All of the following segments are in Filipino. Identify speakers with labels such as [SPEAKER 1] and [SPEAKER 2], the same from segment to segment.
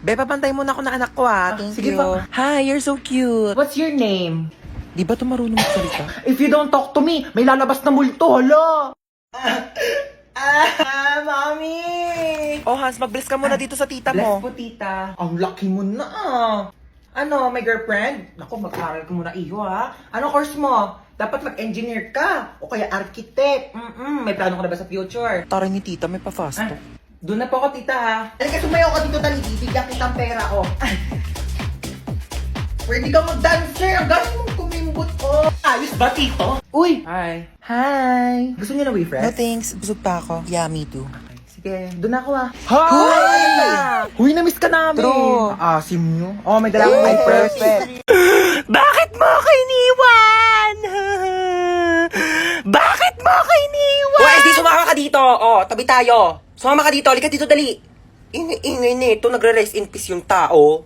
[SPEAKER 1] Be, papantay muna ako na anak ko Thank
[SPEAKER 2] sige
[SPEAKER 1] you.
[SPEAKER 2] pa.
[SPEAKER 1] Hi, you're so cute.
[SPEAKER 2] What's your name?
[SPEAKER 1] Di ba ito marunong magsalita?
[SPEAKER 2] If you don't talk to me, may lalabas na multo, hala! Mami!
[SPEAKER 1] Oh, Hans, mag-bless ka muna dito sa tita
[SPEAKER 2] Bless
[SPEAKER 1] mo.
[SPEAKER 2] po, tita. Ang lucky mo na Ano, may girlfriend? Naku, mag-aaral ka muna iyo, ha? Ano course mo? Dapat mag-engineer ka. O kaya architect. May plano ka na ba sa future?
[SPEAKER 1] Taray ni tita, may pa-fast talk.
[SPEAKER 2] Doon na po ako, tita, ha? Halika, sumayaw ka dito, dali. Bibigyan kitang pera, oh. Pwede kang mag-dancer. Ang galing mong kumimbot, oh. Ayos ba, tito? Uy!
[SPEAKER 1] Hi.
[SPEAKER 2] Hi! Gusto niyo na
[SPEAKER 1] No
[SPEAKER 2] boyfriend?
[SPEAKER 1] thanks, busog pa ako. Yeah, me too.
[SPEAKER 2] Sige, doon na ako, ha?
[SPEAKER 1] Hi!
[SPEAKER 2] Huy, na-miss ka namin!
[SPEAKER 1] True.
[SPEAKER 2] Asim nyo. Oh, may dala akong
[SPEAKER 1] Hey,
[SPEAKER 2] diaper.
[SPEAKER 1] perfect. Bakit mo ako iniwan? Bakit mo ako iniwan?
[SPEAKER 3] Wes, di sumama ka dito. Oh, tabi tayo. Sumama ka dito. Halika dito, dali. Ingay nito. Nagre-rest in peace yung tao.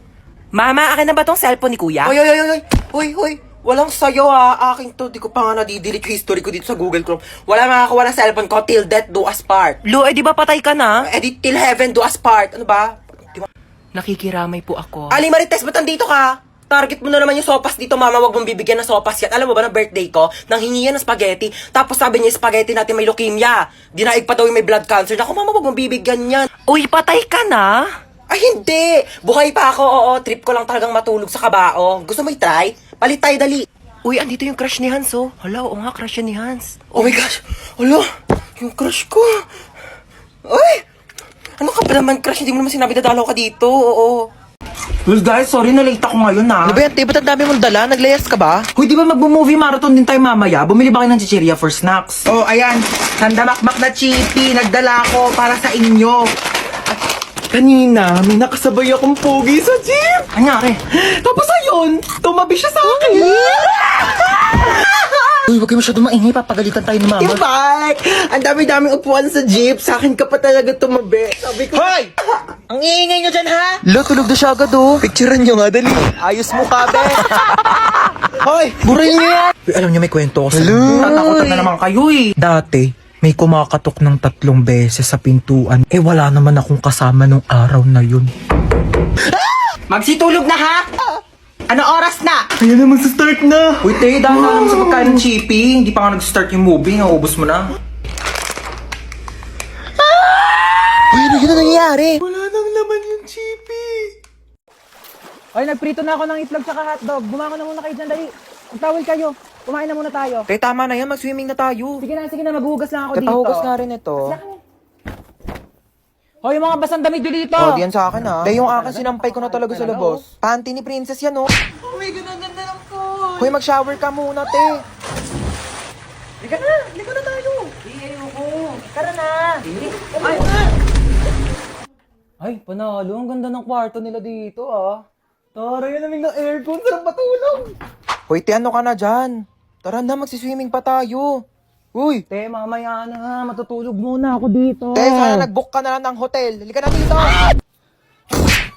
[SPEAKER 1] Mama, akin na ba tong cellphone ni kuya?
[SPEAKER 3] Hoy, hoy, hoy, hoy. Hoy, hoy. Walang sayo Akin to. Di ko pa nga nadidelete yung history ko dito sa Google Chrome. Wala makakawa ng cellphone ko. Till death do us part.
[SPEAKER 1] Lu, di ba patay ka na?
[SPEAKER 3] Edit till heaven do us part. Ano ba?
[SPEAKER 1] Nakikiramay po ako.
[SPEAKER 3] Ali Marites, ba't nandito ka? Target mo na naman yung sopas dito, mama. Wag mong bibigyan ng sopas yan. Alam mo ba, na birthday ko, nang hingi yan ng spaghetti. Tapos sabi niya, spaghetti natin may leukemia. Dinaig pa daw yung may blood cancer. Naku, mama, wag mong bibigyan yan.
[SPEAKER 1] Uy, patay ka na?
[SPEAKER 3] Ay, hindi! Buhay pa ako, oo. Trip ko lang talagang matulog sa kabao. Gusto mo i-try? Palit tayo, dali.
[SPEAKER 1] Uy, andito yung crush ni Hans, oh. Hala, oo nga, crush yan ni Hans.
[SPEAKER 3] Oh my gosh! Alo, yung crush ko. Ay! Ano ka ba naman, crush? Hindi mo naman sinabi dadalaw ka dito, oo.
[SPEAKER 2] Well, guys, sorry na late ako ngayon, ha?
[SPEAKER 1] Ano ba yan, te? Ba't ang dami mong dala? Naglayas ka ba?
[SPEAKER 2] Hoy, di ba magbo-movie marathon din tayo mamaya? Bumili ba kayo ng chichirya for snacks? Oh, ayan. Sandamakmak na chippy. Nagdala ko para sa inyo. At kanina, may nakasabay akong pogi sa jeep. Anyari? Tapos ayun, tumabi siya sa akin.
[SPEAKER 1] Uy, wag kayo masyado maingay. Papagalitan tayo ni mama.
[SPEAKER 2] Ibak! Ang dami-daming upuan sa jeep. Sa akin ka pa talaga tumabi. Sabi ko, Hoy! Ang iingay nyo dyan, ha?
[SPEAKER 1] Lo, tulog na siya agad, oh. Picturean nyo nga, dali. Ayos mo ka, be.
[SPEAKER 2] Hoy! Burayin nyo yan!
[SPEAKER 1] Uy, alam nyo, may kwento ko sa
[SPEAKER 2] Tatakotan na naman kayo, eh.
[SPEAKER 4] Dati, may kumakatok ng 3 beses sa pintuan. Eh wala naman akong kasama nung araw na yun.
[SPEAKER 2] Magsitulog na, ha? Ano oras na?
[SPEAKER 4] Ayan na, magsa-start na!
[SPEAKER 2] Uy, te, dahil na lang sa pagkain ng chippy. Hindi pa nga nag-start yung movie. Naubos mo na.
[SPEAKER 1] Uy, ano yun na nangyayari?
[SPEAKER 4] Wala nang laman yung chippy!
[SPEAKER 5] Ay, nagprito na ako ng itlog tsaka hotdog. Bumako na muna kayo dyan, dali. Magtawil kayo. Kumain na muna tayo.
[SPEAKER 1] Te, tama na yan. Mag-swimming na tayo.
[SPEAKER 5] Sige na, maghuhugas lang ako dito.
[SPEAKER 1] Kapahugas nga rin ito.
[SPEAKER 5] Hoy, yung mga basang damit nyo dito.
[SPEAKER 1] Oh, diyan sa akin, ha. Te, yung akin sinampay ko na talaga sa labos. Panty ni Princess yan, oh.
[SPEAKER 2] Oh my God, ang ganda ng phone.
[SPEAKER 1] Hoy, mag-shower ka muna, te.
[SPEAKER 2] Liga na tayo.
[SPEAKER 5] Tara na. Ay, panalo. Ang ganda ng kwarto nila dito, ah.
[SPEAKER 2] Tara, yan namin ng aircon. Sarap matulog.
[SPEAKER 1] Hoy, te, ano ka na dyan? Tara na, magsiswimming pa tayo. Uy,
[SPEAKER 5] Te, mamaya na. Matutulog muna ako dito.
[SPEAKER 1] te, sana nag-book ka na lang ng hotel. Halika na dito.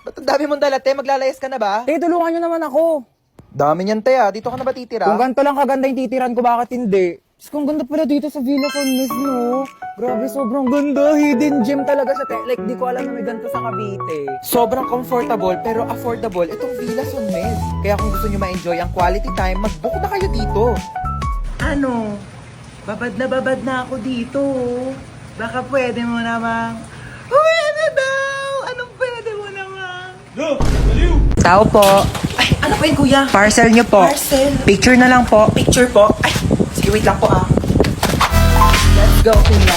[SPEAKER 1] Ba't ang dami mong dala, te? Maglalayas ka na ba?
[SPEAKER 5] Te, tulungan nyo naman ako.
[SPEAKER 1] Dami niyan, te, ah. Dito ka na ba titira?
[SPEAKER 5] Kung ganito lang kaganda yung titiran ko, bakit hindi? Diyos ko, ang ganda pala dito sa Villa San Luis, no? Grabe, sobrang ganda. Hidden gem talaga siya, te. Like, di ko alam na may ganito sa Cavite.
[SPEAKER 1] Sobrang comfortable pero affordable itong Villa San Mez. Kaya kung gusto nyo ma-enjoy ang quality time, mag-book na kayo dito.
[SPEAKER 2] Ano? Babad na ako dito. Baka pwede mo namang... Pwede daw! Anong pwede mo naman?
[SPEAKER 4] Tao po.
[SPEAKER 3] Ay, ano pa yun, kuya?
[SPEAKER 4] Parcel nyo po.
[SPEAKER 3] Parcel.
[SPEAKER 4] Picture na lang po.
[SPEAKER 3] Picture po. Ay, sige, wait lang po,
[SPEAKER 2] Let's go, kuya.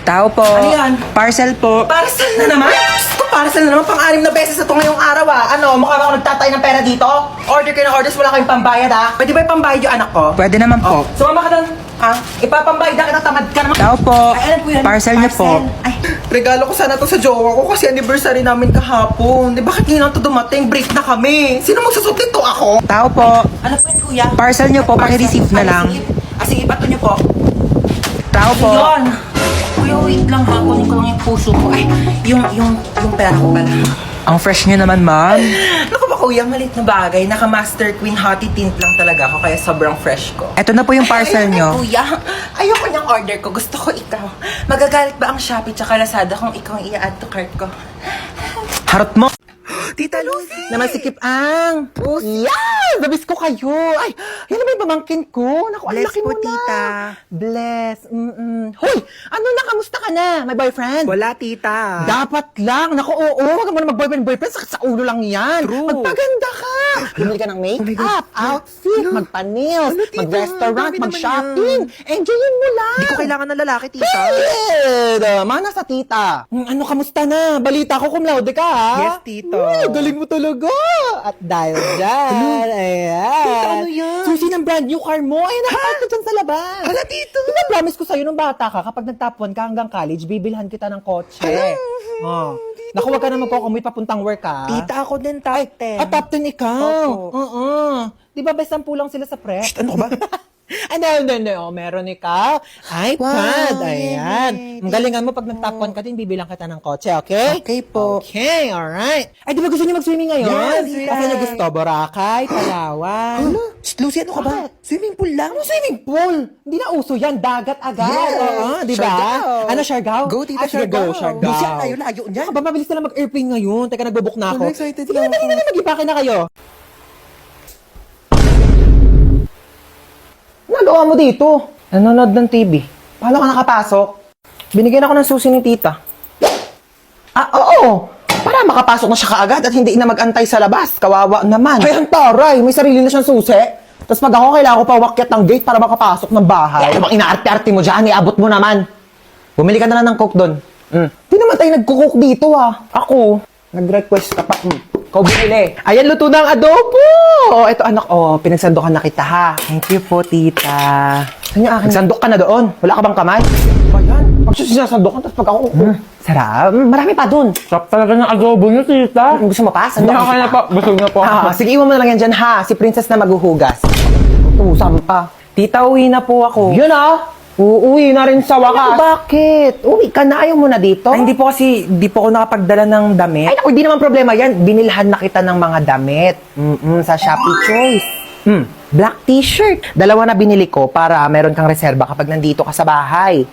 [SPEAKER 4] Tao po.
[SPEAKER 3] Ano yan?
[SPEAKER 4] Parcel po.
[SPEAKER 3] Parcel na naman? Diyos ko, parcel na naman. Pang-anim na beses na ito ngayong araw, Ano, mukha ba ako nagtatay ng pera dito? Order kayo ng orders, wala kayong pambayad, Pwede ba yung pambayad yung anak ko?
[SPEAKER 4] Pwede naman po.
[SPEAKER 3] Sumama ka doon. Ipapambayad na kita, tamad ka naman.
[SPEAKER 4] Tao po.
[SPEAKER 3] Ay, alam ko yan.
[SPEAKER 4] Parcel nyo po.
[SPEAKER 3] Ay,
[SPEAKER 2] Regalo ko sana to sa jowa ko kasi anniversary namin kahapon. Di bakit ngayon to dumating? Break na kami. Sino magsusot nito ako?
[SPEAKER 4] Tao po.
[SPEAKER 3] ano po yun, kuya?
[SPEAKER 4] Parcel nyo po. Paki-receive na lang.
[SPEAKER 3] Sige, pato nyo po.
[SPEAKER 4] Tao po.
[SPEAKER 3] Yun. Kuya, wait lang ha. Kunin ko lang yung puso ko. Ay, yung pera ko pala.
[SPEAKER 4] Ang fresh nyo naman, ma'am.
[SPEAKER 3] Naku ba, kuya, malit na bagay. Naka-Master Queen Hottie Tint lang talaga ako, kaya sobrang fresh ko.
[SPEAKER 4] Eto na po yung parcel
[SPEAKER 3] Ay,
[SPEAKER 4] nyo.
[SPEAKER 3] kuya, ayoko niyang order ko. Gusto ko ikaw. Magagalit ba ang Shopee tsaka Lazada kung ikaw ang i-add to cart ko?
[SPEAKER 2] Harot mo. Tita Lucy! Namasikip ang. Yes! Nabis ko kayo. Ay, yan na ba yung pamangkin ko? Naku, ang
[SPEAKER 1] Bless
[SPEAKER 2] laki
[SPEAKER 1] po,
[SPEAKER 2] mo na.
[SPEAKER 1] tita.
[SPEAKER 2] Bless. Hoy, ano na, kamusta ka na? May boyfriend?
[SPEAKER 1] Wala, tita.
[SPEAKER 2] Dapat lang. Naku, oo. Huwag mo na mag-boyfriend. Sakit sa ulo lang yan.
[SPEAKER 1] True.
[SPEAKER 2] Magpaganda ka. Bumili ka ng make-up, outfit, magpa-nails,
[SPEAKER 1] Ano, tita?
[SPEAKER 2] mag-restaurant,
[SPEAKER 1] Dami naman
[SPEAKER 2] mag-shopping. Enjoyin mo lang.
[SPEAKER 1] Hindi ko kailangan ng lalaki, tita.
[SPEAKER 2] Mana sa tita. Ano, kamusta na? Balita ko cum laude ka, ha?
[SPEAKER 1] Yes, tita.
[SPEAKER 2] Uy, galing mo talaga. At dahil dyan, ayan.
[SPEAKER 1] Tita, ano yan?
[SPEAKER 2] Susi ng brand new car mo. Ayan, nakapark ka dyan sa labas.
[SPEAKER 1] Hala, tito.
[SPEAKER 2] Diba, promise ko sa'yo nung bata ka, kapag nag-top 1 ka hanggang college, bibilhan kita ng kotse. Oh. Naku, wag ka na magkukumoy papuntang work, ha?
[SPEAKER 1] Tita, ako din, top 10.
[SPEAKER 2] Top 10 ikaw.
[SPEAKER 1] Opo.
[SPEAKER 2] Oo. Di ba, best 10 lang sila sa prep?
[SPEAKER 1] Ano ka ba?
[SPEAKER 2] No. Meron ikaw. iPad.
[SPEAKER 1] Wow,
[SPEAKER 2] Ayan.
[SPEAKER 1] yay.
[SPEAKER 2] Ang galingan mo pag nag-top 1 ka din, bibilang kita ng kotse, okay?
[SPEAKER 1] Okay po.
[SPEAKER 2] Okay, alright. Ay, di ba gusto niyo mag-swimming ngayon?
[SPEAKER 1] Yes,
[SPEAKER 2] Kasi
[SPEAKER 1] yes.
[SPEAKER 2] niyo gusto, Boracay, Palawan.
[SPEAKER 1] Shh, Lucy, ano ka ba? Swimming pool lang.
[SPEAKER 2] Ano swimming pool? Hindi na uso yan. Dagat agad.
[SPEAKER 1] Yes.
[SPEAKER 2] Oo, di ba?
[SPEAKER 1] Siargao.
[SPEAKER 2] Ano, Siargao?
[SPEAKER 1] Go, tita,
[SPEAKER 2] Sige,
[SPEAKER 1] Siargao.
[SPEAKER 2] go, Siargao.
[SPEAKER 1] Lucy, ang layo niyan.
[SPEAKER 2] Ba, mabilis na lang mag-airplane ngayon. Teka, nagbo-book na ako.
[SPEAKER 1] Wala, excited
[SPEAKER 2] Sige,
[SPEAKER 1] na
[SPEAKER 2] dali
[SPEAKER 1] ako.
[SPEAKER 2] na mag-ipake na kayo. Nagawa mo dito? Nanonood ng TV. Paano ka nakapasok? Binigyan ako ng susi ni tita. Oo. Para makapasok na siya kaagad at hindi na mag-antay sa labas. Kawawa naman. Ay, ang taray. May sarili na siyang susi. Tapos pag ako, kailangan ko pa wakyat ng gate para makapasok ng bahay. Ano bang inaarte-arte mo dyan? Iabot mo naman. Bumili ka na lang ng coke doon. Di naman tayo nagkukook dito, Ako. Nag-request ka pa. Ikaw bumili. Ayan, luto na ang adobo. Ito, anak. Pinagsandokan na kita, ha.
[SPEAKER 1] Thank you po, tita.
[SPEAKER 2] Saan yung akin? Nagsandok ka na doon. Wala ka bang kamay? Ba yan? Pag sinasandokan, tapos pag ako... Sarap. Marami pa doon.
[SPEAKER 5] Sarap talaga ng adobo niyo, tita.
[SPEAKER 2] Gusto mo pa? Sandok
[SPEAKER 5] Hindi, okay na po. Busog na po.
[SPEAKER 2] Sige, iwan mo na lang yan dyan, ha. Si Princess na maghuhugas. Tusan pa.
[SPEAKER 5] Tita, uwi na po ako.
[SPEAKER 2] Yun, uuwi na rin sa wakas. Bakit? Uwi ka na. Ayaw mo na dito?
[SPEAKER 5] Ay, hindi po ako nakapagdala ng damit.
[SPEAKER 2] Ay, naku, hindi naman problema yan. Binilhan na kita ng mga damit. Sa Shopee Choice. Black t-shirt. 2 na binili ko para meron kang reserba kapag nandito ka sa bahay.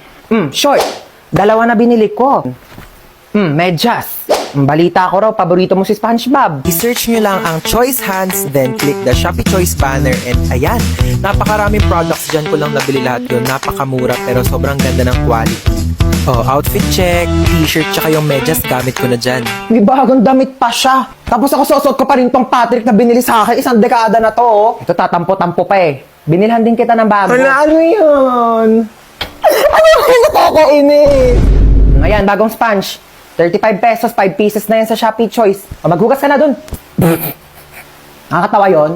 [SPEAKER 2] Short. 2 na binili ko. Medyas. Balita ko raw, paborito mo si SpongeBob.
[SPEAKER 1] I-search nyo lang ang Choice Hands, then click the Shopee Choice banner, and ayan, napakaraming products dyan ko lang nabili lahat yun. Napakamura pero sobrang ganda ng quality. Outfit check, t-shirt, tsaka yung medyas gamit ko na dyan.
[SPEAKER 2] May bagong damit pa siya. Tapos ako susot ko pa rin tong Patrick na binili sa akin. 1 dekada na to. Ito tatampo-tampo pa eh. Binilhan din kita ng bago. Ano yun? Ano yung nakakainis? Ayan, bagong sponge. 35 pesos, 5 pieces na yan sa Shopee Choice. Maghugas ka na dun. Nakakatawa yun.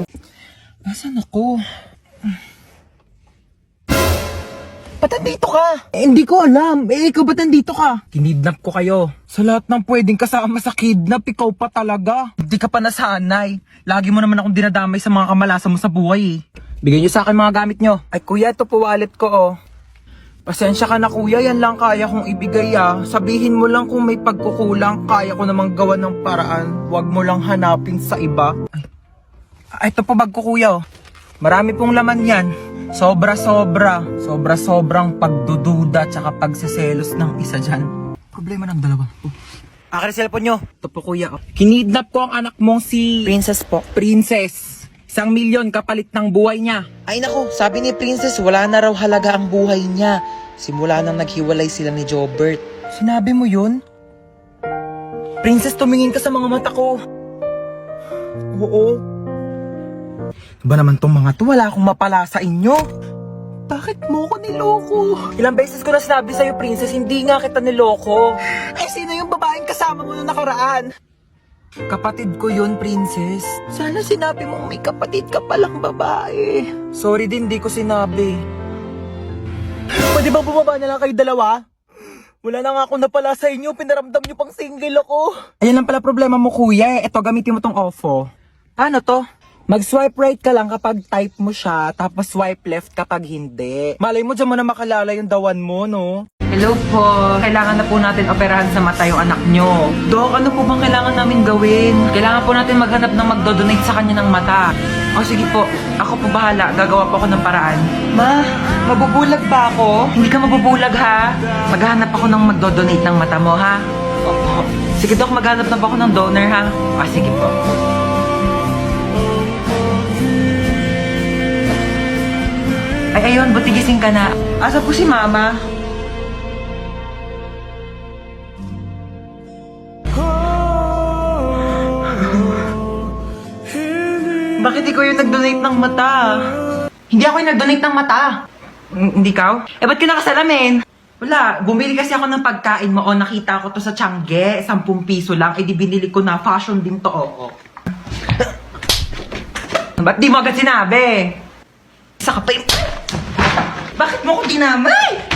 [SPEAKER 5] Nasaan ako?
[SPEAKER 2] Ba't nandito ka?
[SPEAKER 5] Hindi ko alam. Ikaw ba't nandito ka? Kinidnap ko kayo. Sa lahat ng pwedeng kasama sa kidnap, ikaw pa talaga. Hindi ka pa nasanay. Lagi mo naman akong dinadamay sa mga kamalasan mo sa buhay Bigay niyo sa akin mga gamit niyo. Ay kuya, ito po wallet ko Pasensya ka na kuya, yan lang kaya kong ibigay Sabihin mo lang kung may pagkukulang, kaya ko namang gawa ng paraan. Huwag mo lang hanapin sa iba. Ito po bag ko kuya Marami pong laman yan. Sobrang pagdududa tsaka pagseselos ng isa dyan. Problema ng dalawa.
[SPEAKER 1] Akin ang cellphone nyo.
[SPEAKER 5] Ito po kuya. Kinidnap ko ang anak mong si...
[SPEAKER 1] Princess po.
[SPEAKER 5] Princess. 1 milyon kapalit ng buhay niya.
[SPEAKER 1] Ay nako, sabi ni Princess, wala na raw halaga ang buhay niya. Simula nang naghiwalay sila ni Jobert.
[SPEAKER 5] Sinabi mo yun? Princess, tumingin ka sa mga mata ko. Oo. Ba naman tong mga to, wala akong mapala sa inyo. Bakit mo ko niloko? Ilang beses ko na sinabi sa'yo, Princess, hindi nga kita niloko. Ay, sino yung babaeng kasama mo na nakaraan? Kapatid ko yun, Princess. Sana sinabi mo may kapatid ka palang babae. Sorry din, di ko sinabi. Pwede ba bumaba na lang kayo dalawa? Wala na nga ako napala sa inyo, pinaramdam nyo pang single ako. Ayan lang pala problema mo, kuya. Eto, gamitin mo tong OFO. Paano to? Mag-swipe right ka lang kapag type mo siya, tapos swipe left kapag hindi. Malay mo, dyan mo na makalala yung dawan mo, no? Hello po. Kailangan na po natin operahan sa mata yung anak nyo. Dok, ano po bang kailangan namin gawin? Kailangan po natin maghanap ng magdodonate sa kanya ng mata. O sige po, ako po bahala. Gagawa po ako ng paraan. Ma, mabubulag ba ako? Hindi ka mabubulag ha. Maghahanap ako ng magdodonate ng mata mo ha. Opo. Sige, Dok, maghanap na ba ako ng donor, ha? Ah, sige po. Ay, ayun, buti gising ka na. Asa po si Mama? Bakit ikaw yung nag-donate ng mata?
[SPEAKER 2] Hindi ako yung nag-donate ng mata.
[SPEAKER 5] Hindi ka? Eh, ba't ka nakasalamin? Wala, bumili kasi ako ng pagkain mo. O, nakita ko to sa Tiangge. 10 piso lang. Eh, di binili ko na. Fashion din to. Oo. Ba't di mo agad sinabi? Isa ka pa yung... Bakit mo ko dinamay?